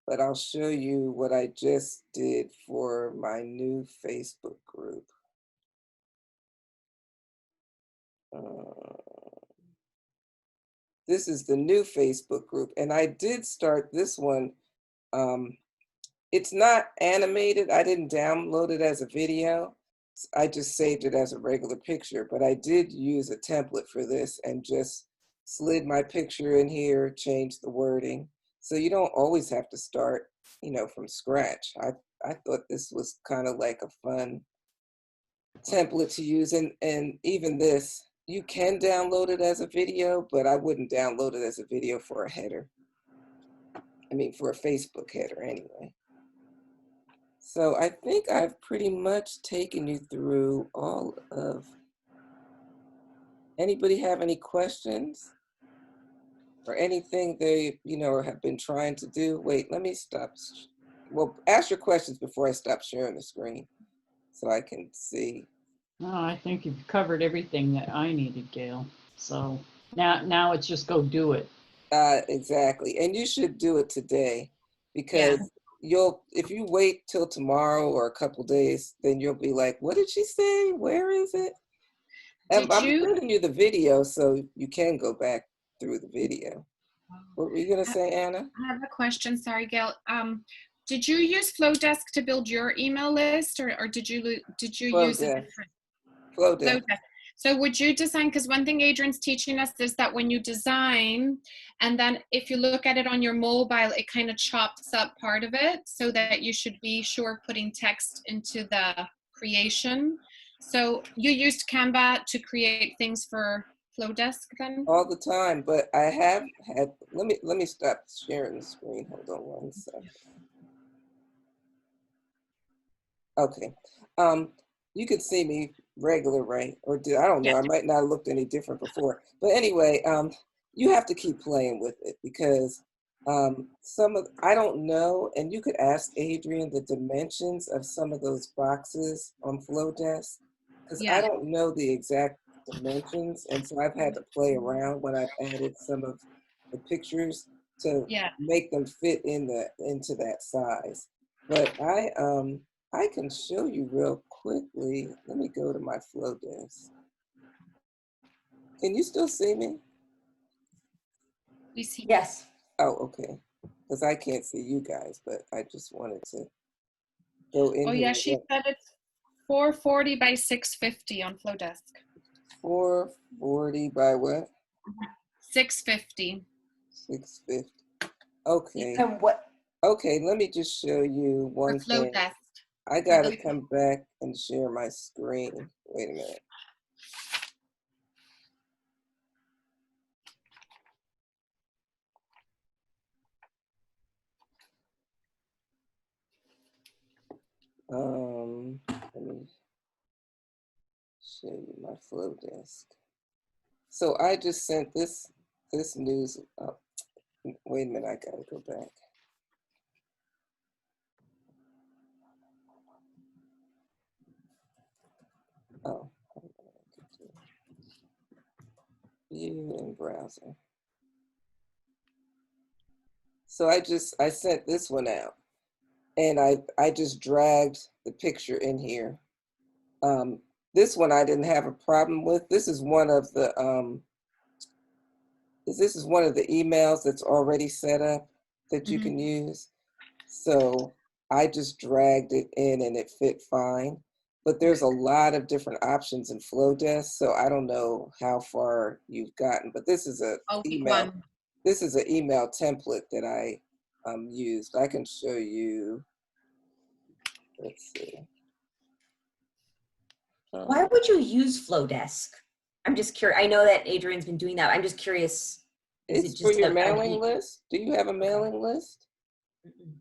But I'll show you what I just did for my new Facebook group. This is the new Facebook group, and I did start this one. It's not animated. I didn't download it as a video. I just saved it as a regular picture, but I did use a template for this and just slid my picture in here, changed the wording. So you don't always have to start, from scratch. I thought this was kind of like a fun template to use. And even this, you can download it as a video, but I wouldn't download it as a video for a header. I mean, for a Facebook header anyway. So I think I've pretty much taken you through all of. Anybody have any questions or anything they, have been trying to do? Wait, let me stop. Well, ask your questions before I stop sharing the screen so I can see. No, I think you've covered everything that I needed, Gail. So now it's just go do it. Exactly. And you should do it today because if you wait till tomorrow or a couple days, then you'll be like, what did she say? Where is it? I'm sending you the video so you can go back through the video. What were you going to say, Anna? I have a question. Sorry, Gail. Did you use Flowdesk to build your email list, or did you use a different Flowdesk? So would you design, because one thing Adrian's teaching us is that when you design, and then if you look at it on your mobile, it kind of chops up part of it so that you should be sure putting text into the creation. So you used Canva to create things for Flowdesk then? All the time, but I have had, let me stop sharing the screen. Hold on one second. Okay. You could see me regular, right? Or I don't know, I might not have looked any different before. But anyway, you have to keep playing with it because I don't know, and you could ask Adrian the dimensions of some of those boxes on Flowdesk because I don't know the exact dimensions, and so I've had to play around when I've added some of the pictures to make them fit into that size. But I can show you real quickly. Let me go to my Flowdesk. Can you still see me? Yes. Oh, okay. because I can't see you guys, but I just wanted to go in Oh here. yeah, she said it's 440 by 650 on Flowdesk. 440 by what? 650. 650. Okay. And what? Okay, let me just show you For one thing. Flowdesk. I gotta come back and share my screen. Wait a minute. Let me show you my flow desk. So I just sent this news. Oh, wait a minute, I gotta go back. Oh, view in browser. So I sent this one out, and I just dragged the picture in here. This one I didn't have a problem with. This is one of the emails that's already set up that you can use. So I just dragged it in and it fit fine. But there's a lot of different options in Flowdesk, so I don't know how far you've gotten. But this is a email. One. This is an email template that I used. I can show you. Let's see. Why would you use Flowdesk? I'm just curious. I know that Adrian's been doing that. I'm just curious. Is It's it for just your an mailing e- list. Do you have a mailing list? Mm-mm.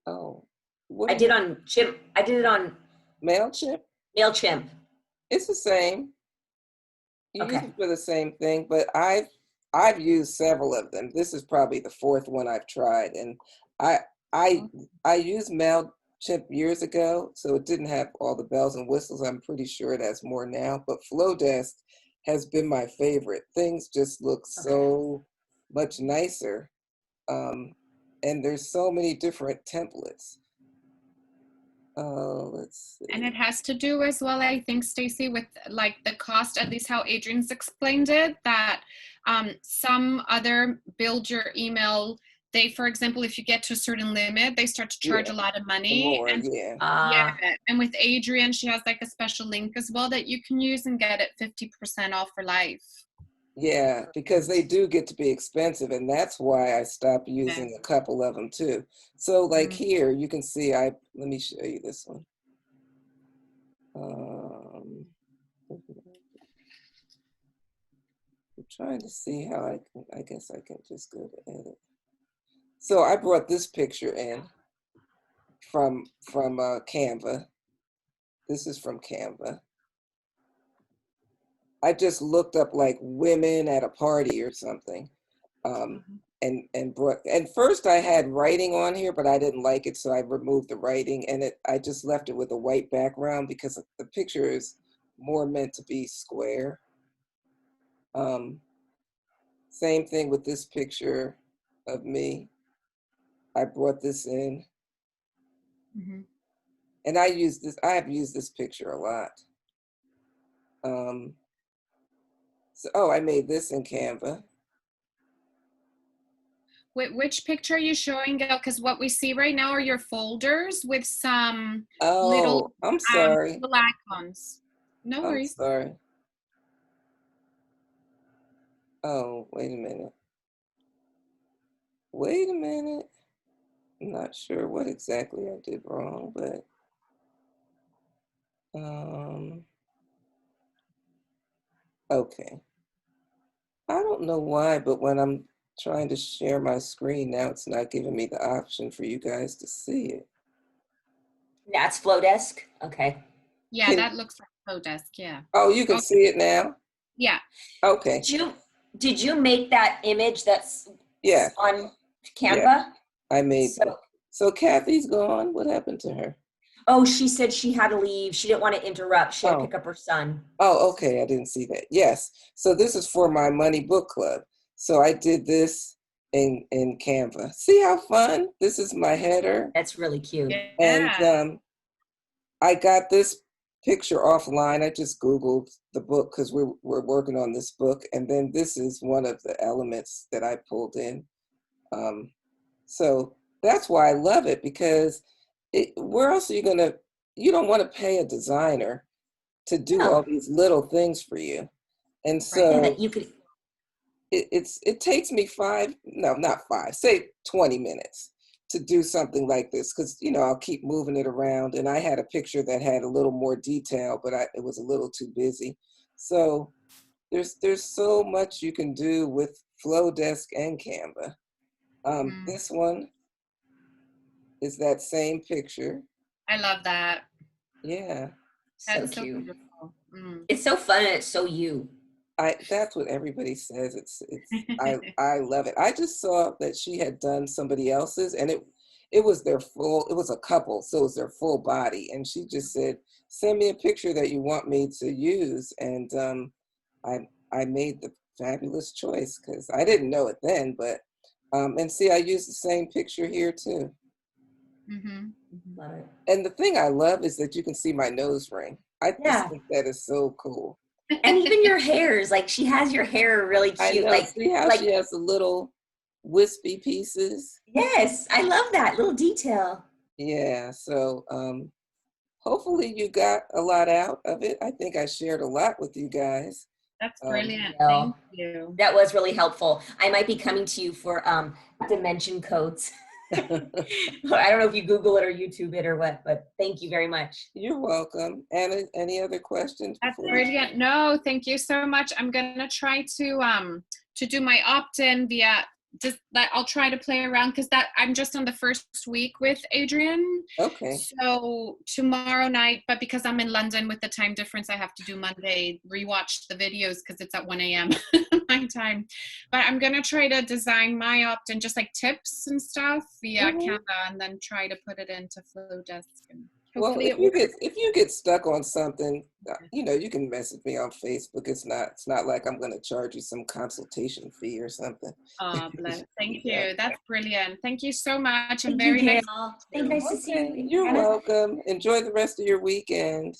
Oh, what I do did you on Chimp. I did it on MailChimp? Mailchimp. It's the same. You use Okay. it for the same thing, but I've used several of them. This is probably the fourth one I've tried, and I I I used MailChimp years ago, so it didn't have all the bells and whistles. I'm pretty sure it has more now, but Flowdesk has been my favorite. Things just look so much nicer, and there's so many different templates. Let's And see. it has to do as well, I think, Stacy, with like the cost, at least how Adrian's explained it, that some other build your email, they, for example, if you get to a certain limit, they start to charge Yeah, a lot of the money. more, And yeah. yeah, and with Adrian, she has like a special link as well that you can use and get it 50% off for life. Yeah, because they do get to be expensive, and that's why I stopped using a couple of them too. So like here, you can see let me show you this one. I'm trying to see how I guess I can just go to edit. So I brought this picture in from Canva. This is from Canva. I just looked up like women at a party or something. And brought, and first I had writing on here, but I didn't like it, so I removed the writing, and I just left it with a white background because the picture is more meant to be square. Same thing with this picture of me. I brought this in, and I have used this picture a lot. So I made this in Canva. Which picture are you showing, Gail? Because what we see right now are your folders with some Oh, I'm sorry. little icons. No I'm worries. sorry. Oh, wait a minute. Wait a minute. I'm not sure what exactly I did wrong, but okay. I don't know why, but when I'm trying to share my screen now, it's not giving me the option for you guys to see it. That's Flowdesk. Okay. Yeah, that looks like Flowdesk. Yeah. Oh, you can Okay. see it now? Yeah. Okay. Did you make that image that's Yeah. on Canva? Yeah, I made that. So Kathy's gone. What happened to her? Oh, she said she had to leave. She didn't want to interrupt. She had to pick up her son. Oh, okay. I didn't see that. Yes. So this is for my money book club. So I did this in Canva. See how fun? This is my header. That's really cute. Yeah. And I got this picture offline. I just Googled the book because we're working on this book. And then this is one of the elements that I pulled in. So that's why I love it, because where else are you gonna, you don't want to pay a designer to do all No, these little things for you. And right. Yeah, so that you could. it takes me five, no, not five, say 20 minutes to do something like this, because I'll keep moving it around. And I had a picture that had a little more detail, but it was a little too busy. So there's so much you can do with Flowdesk and Canva. Mm, This one is that same picture. I love that. Yeah, So That's so cute. beautiful. Mm. It's so fun and it's so you. that's what everybody says. I love it. I just saw that she had done somebody else's, and it was their full, it was a couple, so it was their full body. And she just said, send me a picture that you want me to use. And I made the fabulous choice, because I didn't know it then, but and see, I used the same picture here too. Mm-hmm. Love it. And the thing I love is that you can see my nose ring. I just Yeah. think that is so cool. And even your hairs, like she has your hair really I cute. know. See how Like she has the little wispy pieces? yes, I love that little detail. Yeah. So hopefully you got a lot out of it. I think I shared a lot with you guys. That's Um, brilliant. Yeah. Thank you. That was really helpful. I might be coming to you for dimension codes. I don't know if you Google it or YouTube it or what, but thank you very much. You're welcome. Anna, any other questions That's before we? brilliant. No, thank you so much. I'm gonna try to do my opt-in via just that. I'll try to play around because that I'm just on the first week with Adrian. Okay. So tomorrow night, but because I'm in London with the time difference, I have to do Monday, rewatch the videos because it's at 1 a.m. my time. But I'm gonna try to design my opt-in, just like tips and stuff via Mhm. Canva, and then try to put it into Flowdesk. And Well, hopefully it works. if you get stuck on something, you can message me on Facebook. It's not like I'm going to charge you some consultation fee or something. Oh, bless. Thank Yeah. you. That's brilliant. Thank you so much and Thank you, very nice Gail. to meet Nice you. to see Okay, you. you're Anna. welcome. Enjoy the rest of your weekend.